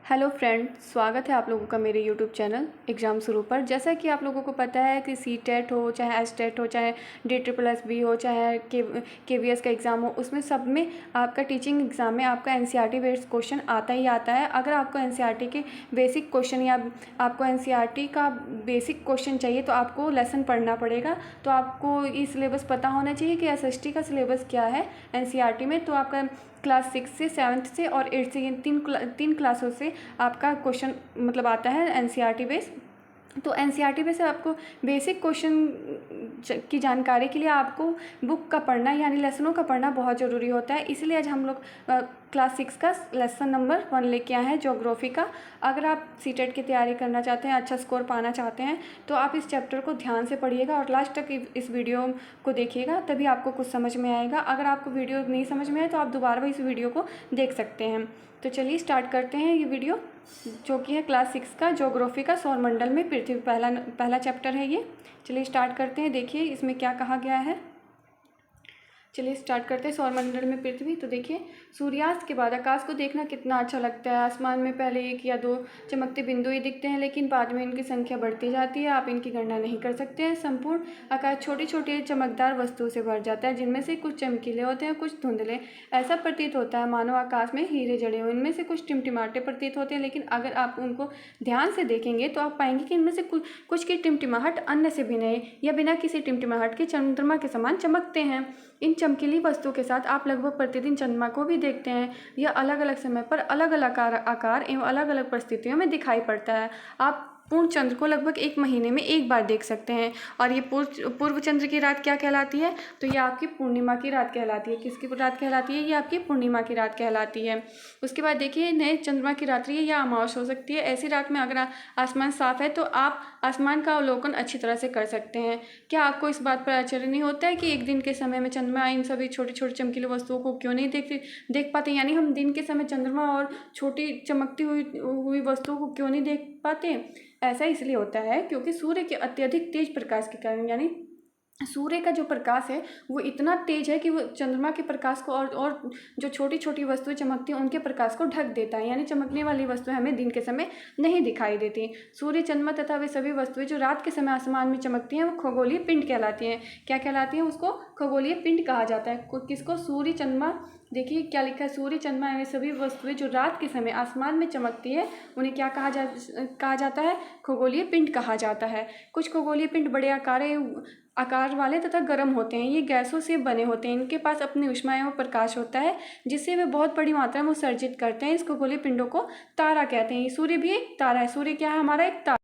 Hello friend, स्वागत है आप लोगों का मेरे यूट्यूब चैनल एग्ज़ाम शुरू पर। जैसा कि आप लोगों को पता है कि सी टेट हो, चाहे एस टेट हो, चाहे DSSB हो, चाहे KVS का एग्ज़ाम हो, उसमें सब में आपका टीचिंग एग्ज़ाम में आपका NCERT बेस्ड क्वेश्चन आता ही आता है। अगर आपको NCERT के बेसिक क्वेश्चन या आपको NCERT का बेसिक क्वेश्चन चाहिए तो आपको लेसन पढ़ना पड़ेगा। तो आपको ये सिलेबस पता होना चाहिए कि SST का सिलेबस क्या है NCERT में। तो आपका क्लास 6 से 7th से और 8th से ये तीन क्लासों से आपका क्वेश्चन मतलब आता है NCERT बेस। तो NCERT बेस से आपको बेसिक क्वेश्चन की जानकारी के लिए आपको बुक का पढ़ना यानी लेसनों का पढ़ना बहुत ज़रूरी होता है। इसलिए आज हम लोग क्लास 6 का लेसन नंबर 1 लेके आए हैं, ज्योग्राफी का। अगर आप सीटेट की तैयारी करना चाहते हैं, अच्छा स्कोर पाना चाहते हैं, तो आप इस चैप्टर को ध्यान से पढ़िएगा और लास्ट तक इस वीडियो को देखिएगा, तभी आपको कुछ समझ में आएगा। अगर आपको वीडियो नहीं समझ में आए तो आप दोबारा भी इस वीडियो को देख सकते हैं। तो चलिए स्टार्ट करते हैं ये वीडियो, जो कि है क्लास 6 का ज्योग्राफी का सौरमंडल में पृथ्वी, पहला चैप्टर है ये। चलिए स्टार्ट करते हैं। देखिए इसमें क्या कहा गया है। चलिए स्टार्ट करते हैं। सौरमंडल में पृथ्वी। तो देखिए, सूर्यास्त के बाद आकाश को देखना कितना अच्छा लगता है। आसमान में पहले 1 या 2 चमकते बिंदु ही दिखते हैं, लेकिन बाद में इनकी संख्या बढ़ती जाती है। आप इनकी गणना नहीं कर सकते हैं। संपूर्ण आकाश छोटी छोटी चमकदार वस्तुओं से भर जाता है, जिनमें से कुछ चमकीले होते हैं, कुछ धुंधले। ऐसा प्रतीत होता है मानो आकाश में हीरे जड़े हों। इनमें से कुछ टिमटिमाटे प्रतीत होते हैं, लेकिन अगर आप उनको ध्यान से देखेंगे तो आप पाएंगे कि इनमें से कुछ की टिमटिमाहट अन्य से भिन्न है या बिना किसी टिमटिमाहट के चंद्रमा के समान चमकते हैं। इन चमकीली वस्तुओं के साथ आप लगभग प्रतिदिन चंद्रमा को भी देखते हैं। यह अलग अलग समय पर अलग अलग आकार एवं अलग अलग परिस्थितियों में दिखाई पड़ता है। आप पूर्ण चंद्र को लगभग 1 महीने में 1 बार देख सकते हैं। और ये पूर्व चंद्र की रात क्या कहलाती है? तो ये आपकी पूर्णिमा की रात कहलाती है। किसकी रात कहलाती है? ये आपकी पूर्णिमा की रात कहलाती है। उसके बाद देखिए, नए चंद्रमा की रात्रि या अमावस्या हो सकती है। ऐसी रात में अगर आसमान साफ है तो आप आसमान का अवलोकन अच्छी तरह से कर सकते हैं। क्या आपको इस बात पर आश्चर्य नहीं होता है कि एक दिन के समय में चंद्रमा इन सभी छोटी छोटी चमकीली वस्तुओं को क्यों नहीं देख पाते? यानी हम दिन के समय चंद्रमा और छोटी चमकती हुई वस्तुओं को क्यों नहीं देख पाते? ऐसा इसलिए होता है क्योंकि सूर्य के अत्यधिक तेज प्रकाश के कारण, यानी सूर्य का जो प्रकाश है वो इतना तेज है कि वो चंद्रमा के प्रकाश को और जो छोटी छोटी वस्तुएं चमकती हैं उनके प्रकाश को ढक देता है। यानी चमकने वाली वस्तुएं हमें दिन के समय नहीं दिखाई देती। सूर्य, चंद्रमा तथा वे सभी वस्तुएं जो रात के समय आसमान में चमकती हैं वो खगोलीय पिंड कहलाती हैं। क्या कहलाती हैं? उसको खगोलीय पिंड कहा जाता है। किसको? सूर्य, चंद्रमा। देखिए क्या लिखा है, सूर्य, चंद्रमा एवं सभी वस्तुएं जो रात के समय आसमान में चमकती है उन्हें क्या कहा जाता है? खगोलीय पिंड कहा जाता है। कुछ खगोलीय पिंड बड़े आकार वाले तथा गर्म होते हैं। ये गैसों से बने होते हैं। इनके पास अपनी ऊष्मा एवं प्रकाश होता है, जिससे वे बहुत बड़ी मात्रा में उत्सर्जित करते हैं। इस खगोलीय पिंडों को तारा कहते हैं। सूर्य भी एक तारा है। सूर्य क्या है? हमारा एक तारा।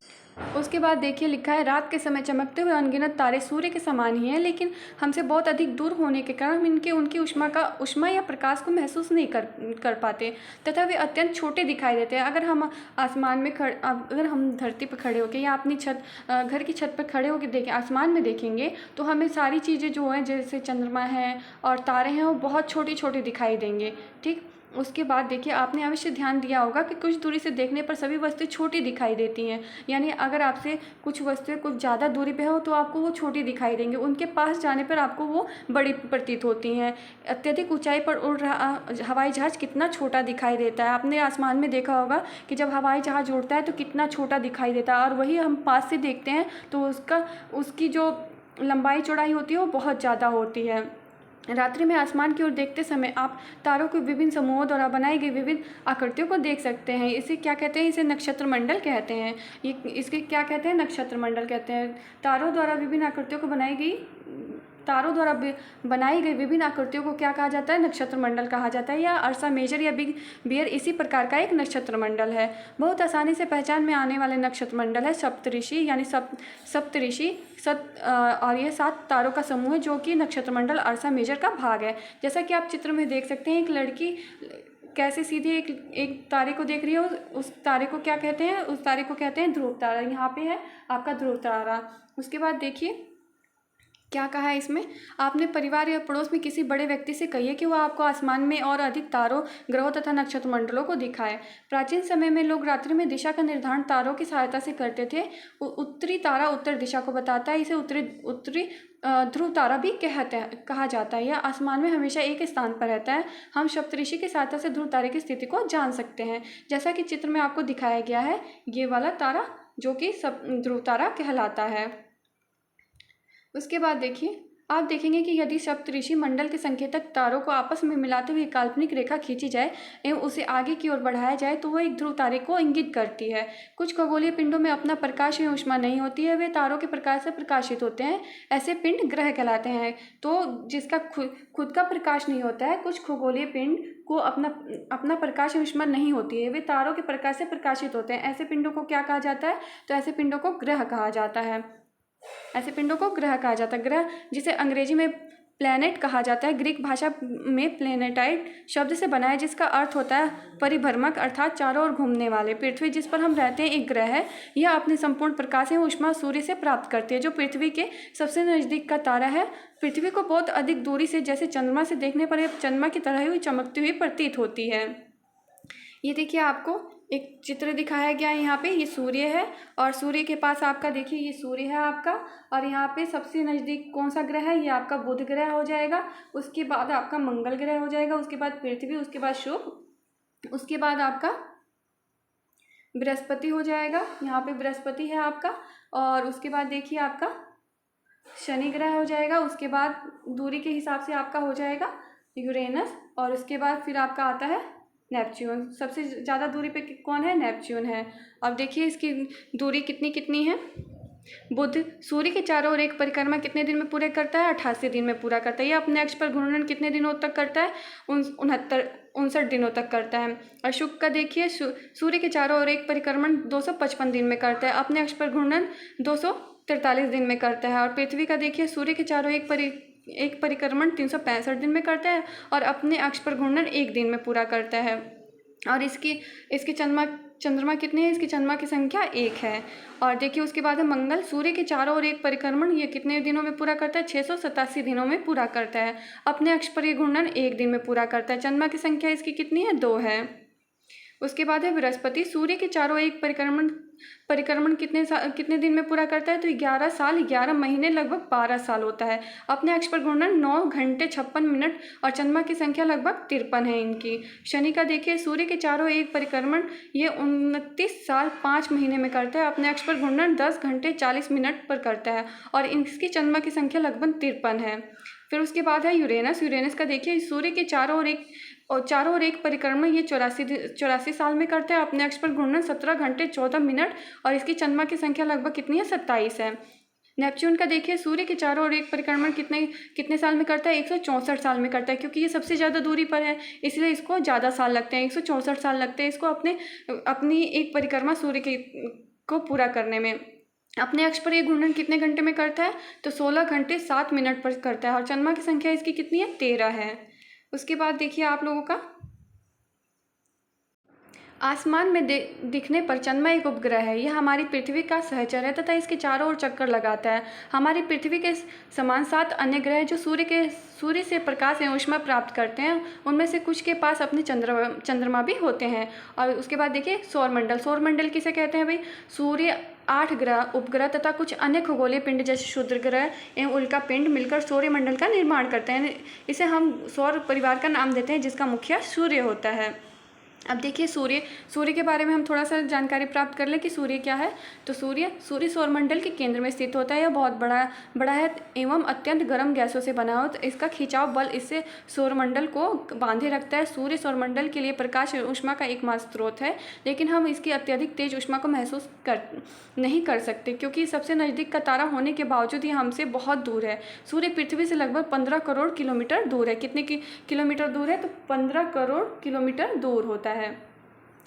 उसके बाद देखिए लिखा है, रात के समय चमकते हुए अनगिनत तारे सूर्य के समान ही हैं, लेकिन हमसे बहुत अधिक दूर होने के कारण हम उनकी ऊष्मा या प्रकाश को महसूस नहीं कर पाते तथा वे अत्यंत छोटे दिखाई देते हैं। अगर हम अगर हम धरती पर खड़े होकर या अपनी घर की छत पर खड़े होकर देखें, आसमान में देखेंगे, तो हमें सारी चीज़ें जो हैं जैसे चंद्रमा है और तारे हैं वो बहुत छोटी छोटी दिखाई देंगे। ठीक। उसके बाद देखिए, आपने अवश्य ध्यान दिया होगा कि कुछ दूरी से देखने पर सभी वस्तुएं छोटी दिखाई देती हैं। यानी अगर आपसे कुछ वस्तुएं कुछ ज़्यादा दूरी पे हो तो आपको वो छोटी दिखाई देंगी, उनके पास जाने पर आपको वो बड़ी प्रतीत होती हैं। अत्यधिक ऊंचाई पर उड़ रहा हवाई जहाज़ कितना छोटा दिखाई देता है। आपने आसमान में देखा होगा कि जब हवाई जहाज़ उड़ता है तो कितना छोटा दिखाई देता है, और वही हम पास से देखते हैं तो उसकी जो लंबाई चौड़ाई होती है वो बहुत ज़्यादा होती है। रात्रि में आसमान की ओर देखते समय आप तारों के विभिन्न समूहों द्वारा बनाई गई विभिन्न आकृतियों को देख सकते हैं। इसे क्या कहते हैं? इसे नक्षत्र मंडल कहते हैं। इसके क्या कहते हैं? नक्षत्र मंडल कहते हैं। तारों द्वारा विभिन्न आकृतियों को बनाई गई विभिन्न आकृतियों को क्या कहा जाता है? नक्षत्र मंडल कहा जाता है, या अर्सा मेजर या बिग बियर इसी प्रकार का एक नक्षत्र मंडल है। बहुत आसानी से पहचान में आने वाले नक्षत्र मंडल है सप्तऋषि, यानी सप्तऋषि और ये 7 तारों का समूह है, जो कि नक्षत्र मंडल अर्सा मेजर का भाग है। जैसा कि आप चित्र में देख सकते हैं, एक लड़की कैसे सीधे एक तारे को देख रही है। उस तारे को क्या कहते हैं? उस तारे को कहते हैं ध्रुव तारा। यहाँ पे है आपका ध्रुव तारा। उसके बाद देखिए क्या कहा है इसमें, आपने परिवार या पड़ोस में किसी बड़े व्यक्ति से कहिए कि वह आपको आसमान में और अधिक तारों, ग्रहों तथा नक्षत्र मंडलों को दिखाए। प्राचीन समय में लोग रात्रि में दिशा का निर्धारण तारों की सहायता से करते थे। उत्तरी तारा उत्तर दिशा को बताता है। इसे उत्तरी ध्रुव तारा भी कहा जाता है। यह आसमान में हमेशा एक स्थान पर रहता है। हम सप्तऋषि की सहायता से ध्रुव तारे की स्थिति को जान सकते हैं, जैसा कि चित्र में आपको दिखाया गया है। ये वाला तारा जो कि ध्रुव तारा कहलाता है। उसके बाद देखिए, आप देखेंगे कि यदि सप्तऋषि मंडल के संकेतक तारों को आपस में मिलाते हुए काल्पनिक रेखा खींची जाए एवं उसे आगे की ओर बढ़ाया जाए तो वह एक ध्रुव तारे को इंगित करती है। कुछ खगोलीय पिंडों में अपना प्रकाश एवं ऊष्मा नहीं होती है, वे तारों के प्रकाश से प्रकाशित होते हैं। ऐसे पिंड ग्रह कहलाते हैं। तो जिसका खुद का प्रकाश नहीं होता है, कुछ खगोलीय पिंड को अपना प्रकाश एवं ऊष्मा नहीं होती है, वे तारों के प्रकाश से प्रकाशित होते हैं। ऐसे पिंडों को क्या कहा जाता है? तो ऐसे पिंडों को ग्रह कहा जाता है। ऐसे पिंडों को ग्रह कहा जाता है। ग्रह जिसे अंग्रेजी में प्लैनेट कहा जाता है, ग्रीक भाषा में प्लेनेटाइड शब्द से बना है, जिसका अर्थ होता है परिभ्रमक, अर्थात चारों ओर घूमने वाले। पृथ्वी जिस पर हम रहते हैं एक ग्रह है। यह अपने संपूर्ण प्रकाश एवं ऊष्मा सूर्य से प्राप्त करती है, जो पृथ्वी के सबसे नज़दीक का तारा है। पृथ्वी को बहुत अधिक दूरी से, जैसे चंद्रमा से देखने पर यह चंद्रमा की तरह ही चमकती हुई प्रतीत होती है। ये देखिए, आपको एक चित्र दिखाया गया है। यहाँ पे ये सूर्य है और सूर्य के पास आपका देखिए ये सूर्य है आपका, और यहाँ पे सबसे नज़दीक कौन सा ग्रह है? ये आपका बुध ग्रह हो जाएगा। उसके बाद आपका मंगल ग्रह हो जाएगा। उसके बाद पृथ्वी, उसके बाद शुक्र, उसके बाद आपका बृहस्पति हो जाएगा। यहाँ पे बृहस्पति है आपका, और उसके बाद देखिए आपका शनि ग्रह हो जाएगा। उसके बाद दूरी के हिसाब से आपका हो जाएगा यूरेनस, और उसके बाद फिर आपका आता है नेपच्यून। सबसे ज़्यादा दूरी पे कौन है? नेपच्यून है। अब देखिए इसकी दूरी कितनी कितनी है। बुध सूर्य के चारों ओर एक परिक्रमा कितने दिन में पूरे करता है? 88 दिन में पूरा करता है। यह अपने अक्ष पर घूर्णन कितने दिनों तक करता है? 59 दिनों तक करता है। और शुक्र का देखिए, सूर्य के चारों ओर एक परिक्रमण 255 दिन में करता है, अपने अक्ष पर घूर्णन 243 दिन में करता है। और पृथ्वी का देखिए, सूर्य के चारों एक परिक्रमण 365 दिन में करता है और अपने अक्ष पर घूर्णन 1 दिन में पूरा करता है। और इसकी चंद्रमा कितने हैं? इसकी चंद्रमा की संख्या 1 है। और देखिए उसके बाद है मंगल। सूर्य के चारों ओर एक परिक्रमण ये कितने दिनों में पूरा करता है? 687 दिनों में पूरा करता है। अपने अक्ष पर ये घूर्णन 1 दिन में पूरा करता है। चंद्रमा की संख्या इसकी कितनी है? 2 है। उसके बाद है बृहस्पति। सूर्य के चारों एक परिक्रमण कितने दिन में पूरा करता है? तो 11 साल 11 महीने लगभग 12 साल होता है। अपने अक्ष पर घूर्णन 9 घंटे 56 मिनट और चंद्रमा की संख्या लगभग 53 है इनकी। शनि का देखिए, सूर्य के चारों एक परिक्रमण ये 29 साल 5 महीने में करता है। अपने अक्ष पर घूर्णन 10 घंटे 40 मिनट पर करता है और इसकी चंद्रमा की संख्या लगभग 53 है। फिर उसके बाद है यूरेनस। यूरेनस का देखिए, सूर्य के चारों ओर एक परिक्रमण ये 84 साल में करता है। अपने अक्ष पर घूर्णन 17 घंटे 14 मिनट और इसकी चंद्रमा की संख्या लगभग कितनी है? 27 है। नेपच्यून का देखिए, सूर्य के चारों ओर एक परिक्रमण कितने साल में करता है? 164 साल में करता है। क्योंकि ये सबसे ज़्यादा दूरी पर है इसलिए इसको ज़्यादा साल लगते हैं, 164 साल लगते हैं इसको अपनी एक परिक्रमा सूर्य को पूरा करने में। अपने अक्ष पर ये घूर्णन कितने घंटे में करता है? तो 16 घंटे 7 मिनट पर करता है और चंद्रमा की संख्या इसकी कितनी है? 13 है। उसके बाद देखिए आप लोगों का आसमान में दिखने पर चंद्रमा एक उपग्रह है। यह हमारी पृथ्वी का सहचर है तथा इसके चारों ओर चक्कर लगाता है। हमारी पृथ्वी के समान 7 अन्य ग्रह जो सूर्य से प्रकाश एवं ऊष्मा प्राप्त करते हैं, उनमें से कुछ के पास अपने चंद्रमा भी होते हैं। और उसके बाद देखिए सौरमंडल किसे कहते हैं भाई? सूर्य, 8 ग्रह, उपग्रह तथा कुछ अन्य खगोलीय पिंड जैसे क्षुद्र ग्रह एवं उल्का पिंड मिलकर सौरमंडल का निर्माण करते हैं। इसे हम सौर परिवार का नाम देते हैं, जिसका मुखिया सूर्य होता है। अब देखिए सूर्य के बारे में हम थोड़ा सा जानकारी प्राप्त कर लें कि सूर्य क्या है। तो सूर्य सौरमंडल के केंद्र में स्थित होता है। यह बहुत बड़ा है एवं अत्यंत गर्म गैसों से बना हो, तो इसका खिंचाव बल इससे सौरमंडल को बांधे रखता है। सूर्य सौरमंडल के लिए प्रकाश और ऊष्मा का एकमात्र स्रोत है, लेकिन हम इसकी अत्यधिक तेज ऊष्मा को महसूस नहीं कर सकते क्योंकि सबसे नज़दीक का तारा होने के बावजूद ये हमसे बहुत दूर है। सूर्य पृथ्वी से लगभग 15 करोड़ किलोमीटर दूर है। कितने किलोमीटर दूर है? तो 15 करोड़ किलोमीटर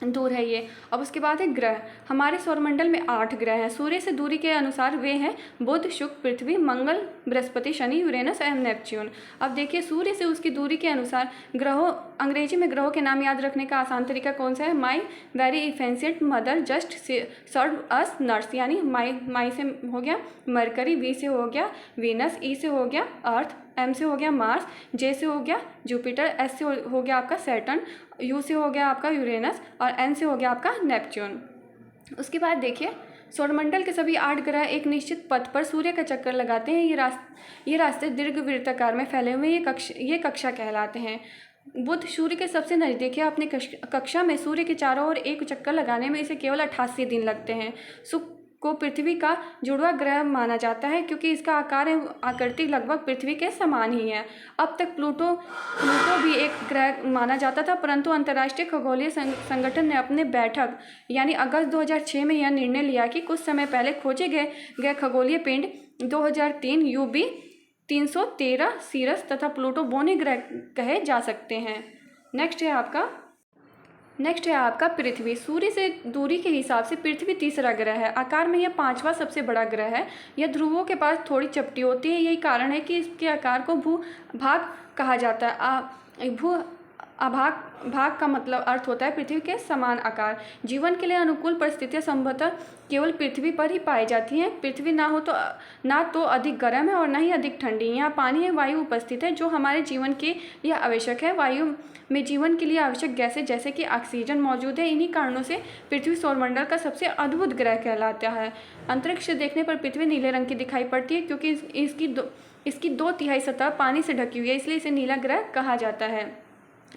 दूर है ये। अब उसके बाद है ग्रह। हमारे सौरमंडल में 8 ग्रह हैं। सूर्य से दूरी के अनुसार वे हैं बुध, शुक्र, पृथ्वी, मंगल, बृहस्पति, शनि, यूरेनस एवं नेपच्यून। अब देखिए सूर्य से उसकी दूरी के अनुसार अंग्रेजी में ग्रहों के नाम याद रखने का आसान तरीका कौन सा है? माई, वेरी, इफेंसिएंट, मदर, जस्ट, सर्व, अस, नर्स। यानी माई से हो गया मरकरी, वी से हो गया वीनस, ई से हो गया अर्थ, एम से हो गया मार्स, जे से हो गया जुपिटर, एस से हो गया आपका सैटर्न, यू से हो गया आपका यूरेनस और एन से हो गया आपका नेपच्यून। उसके बाद देखिए सौरमंडल के सभी 8 ग्रह एक निश्चित पथ पर सूर्य का चक्कर लगाते हैं। ये रास्ते दीर्घवृत्ताकार में फैले हुए ये कक्षा कहलाते हैं। बुध सूर्य के सबसे नज़दीक है। अपनी कक्षा में सूर्य के चारों ओर एक चक्कर लगाने में इसे केवल 88 दिन लगते हैं। शुक्र को पृथ्वी का जुड़वा ग्रह माना जाता है क्योंकि इसका आकार एवं आकृति लगभग पृथ्वी के समान ही है। अब तक प्लूटो भी एक ग्रह माना जाता था, परंतु अंतर्राष्ट्रीय खगोलीय संगठन ने अपने बैठक यानी अगस्त 2006 में यह निर्णय लिया कि कुछ समय पहले खोजे गए खगोलीय पिंड 2003 UB 313 सीरस तथा प्लूटो बोने ग्रह कहे जा सकते हैं। नेक्स्ट है आपका पृथ्वी। सूर्य से दूरी के हिसाब से पृथ्वी तीसरा ग्रह है। आकार में यह 5वां सबसे बड़ा ग्रह है। यह ध्रुवों के पास थोड़ी चपटी होती है। यही कारण है कि इसके आकार को भू-भाग कहा जाता है। भाग का मतलब अर्थ होता है पृथ्वी के समान आकार। जीवन के लिए अनुकूल परिस्थितियां संभवतः केवल पृथ्वी पर ही पाई जाती हैं। पृथ्वी ना तो अधिक गर्म है और ना ही अधिक ठंडी। यहाँ पानी एवं वायु उपस्थित है जो हमारे जीवन के लिए आवश्यक है। वायु में जीवन के लिए आवश्यक गैसें जैसे कि ऑक्सीजन मौजूद है। इन्हीं कारणों से पृथ्वी सौरमंडल का सबसे अद्भुत ग्रह कहलाता है। अंतरिक्ष से देखने पर पृथ्वी नीले रंग की दिखाई पड़ती है क्योंकि इसकी 2/3 सतह पानी से ढकी हुई है, इसलिए इसे नीला ग्रह कहा जाता है।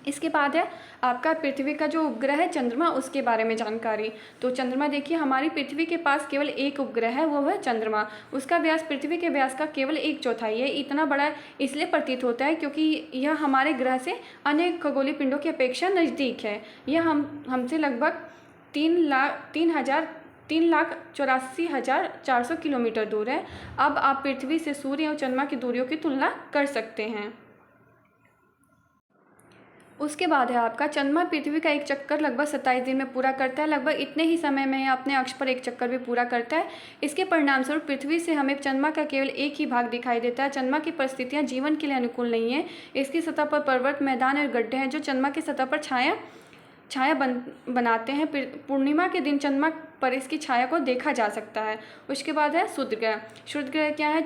इसके बाद है आपका पृथ्वी का जो उपग्रह है चंद्रमा, उसके बारे में जानकारी। तो चंद्रमा देखिए, हमारी पृथ्वी के पास केवल एक उपग्रह है, वो है चंद्रमा। उसका व्यास पृथ्वी के व्यास का केवल 1/4 है। इतना बड़ा इसलिए प्रतीत होता है क्योंकि यह हमारे ग्रह से अन्य खगोलीय पिंडों की अपेक्षा नज़दीक है। यह हमसे लगभग 3,84,400 किलोमीटर दूर है। अब आप पृथ्वी से सूर्य और चंद्रमा की दूरियों की तुलना कर सकते हैं। उसके बाद है आपका चंद्रमा पृथ्वी का एक चक्कर लगभग 27 दिन में पूरा करता है। लगभग इतने ही समय में अपने अक्ष पर एक चक्कर भी पूरा करता है। इसके परिणामस्वरूप पृथ्वी से हमें चंद्रमा का केवल एक ही भाग दिखाई देता है। चंद्रमा की परिस्थितियां जीवन के लिए अनुकूल नहीं है। इसकी सतह पर पर्वत, मैदान और गड्ढे हैं जो चंद्रमा की सतह पर छाया बनाते हैं। पूर्णिमा के दिन चंद्रमा पर इसकी छाया को देखा जा सकता है। उसके बाद है क्षुद्र ग्रह। क्षुद्र ग्रह क्या है?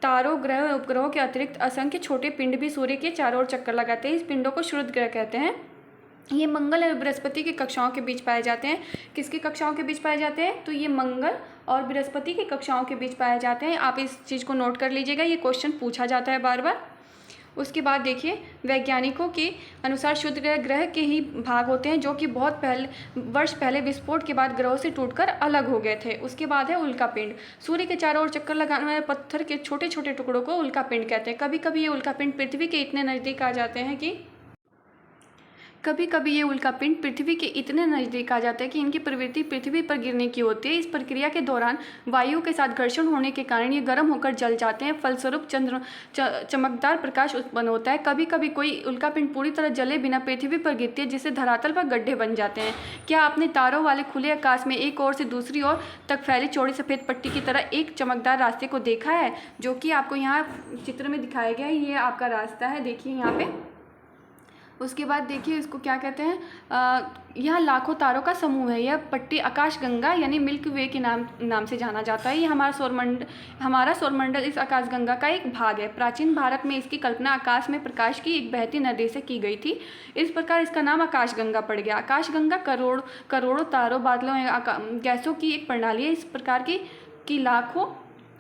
तारों, ग्रह और उपग्रहों के अतिरिक्त असंख्य छोटे पिंड भी सूर्य के चारों ओर चक्कर लगाते हैं। इस पिंडों को क्षुद्र ग्रह कहते हैं। ये मंगल और बृहस्पति की कक्षाओं के बीच पाए जाते हैं। किसकी कक्षाओं के बीच पाए जाते हैं? तो ये मंगल और बृहस्पति की कक्षाओं के बीच पाए जाते हैं। आप इस चीज़ को नोट कर लीजिएगा, ये क्वेश्चन पूछा जाता है बार बार। उसके बाद देखिए, वैज्ञानिकों के अनुसार क्षुद्र ग्रह के ही भाग होते हैं जो कि बहुत वर्ष पहले विस्फोट के बाद ग्रहों से टूटकर अलग हो गए थे। उसके बाद है उल्कापिंड। सूर्य के चारों ओर चक्कर लगाने वाले पत्थर के छोटे छोटे टुकड़ों को उल्कापिंड कहते हैं। कभी कभी ये उल्कापिंड पृथ्वी के इतने नज़दीक आ जाते हैं कि इनकी प्रवृत्ति पृथ्वी पर गिरने की होती है। इस प्रक्रिया के दौरान वायु के साथ घर्षण होने के कारण ये गर्म होकर जल जाते हैं। फलस्वरूप चमकदार प्रकाश उत्पन्न होता है। कभी कभी कोई उल्कापिंड पूरी तरह जले बिना पृथ्वी पर गिरती है, जिससे धरातल पर गड्ढे बन जाते हैं। क्या आपने तारों वाले खुले आकाश में एक ओर से दूसरी ओर तक फैली चौड़ी सफ़ेद पट्टी की तरह एक चमकदार रास्ते को देखा है, जो कि आपको यहाँ चित्र में दिखाया गया है? ये आपका रास्ता है, देखिए यहाँ पे। उसके बाद देखिए, इसको क्या कहते हैं? यह लाखों तारों का समूह है। यह पट्टी आकाशगंगा यानी मिल्की वे के नाम से जाना जाता है। ये हमारा सौरमंडल इस आकाशगंगा का एक भाग है। प्राचीन भारत में इसकी कल्पना आकाश में प्रकाश की एक बहती नदी से की गई थी। इस प्रकार इसका नाम आकाशगंगा पड़ गया। आकाशगंगा करोड़ों तारों, बादलों, गैसों की एक प्रणाली है। इस प्रकार की लाखों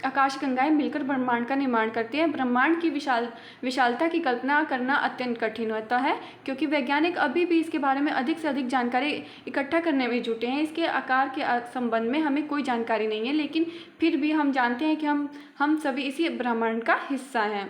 आकाशगंगाएं मिलकर ब्रह्मांड का निर्माण करती हैं। ब्रह्मांड की विशालता की कल्पना करना अत्यंत कठिन होता है, क्योंकि वैज्ञानिक अभी भी इसके बारे में अधिक से अधिक जानकारी इकट्ठा करने में जुटे हैं। इसके आकार के संबंध में हमें कोई जानकारी नहीं है, लेकिन फिर भी हम जानते हैं कि हम सभी इसी ब्रह्मांड का हिस्सा हैं।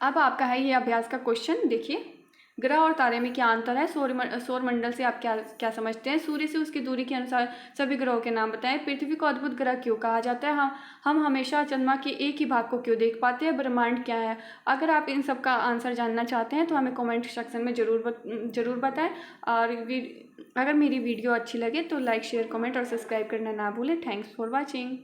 अब आपका है ये अभ्यास का क्वेश्चन। देखिए, ग्रह और तारे में क्या अंतर है? सौरमंडल से आप क्या समझते हैं? सूर्य से उसकी दूरी के अनुसार सभी ग्रहों के नाम बताएं। पृथ्वी को अद्भुत ग्रह क्यों कहा जाता है? हम हमेशा चंद्रमा के एक ही भाग को क्यों देख पाते हैं? ब्रह्मांड क्या है? अगर आप इन सब का आंसर जानना चाहते हैं तो हमें कमेंट सेक्शन में ज़रूर बताएं। और अगर मेरी वीडियो अच्छी लगे तो लाइक, शेयर, कमेंट और सब्सक्राइब करना ना भूलें। Thanks for watching.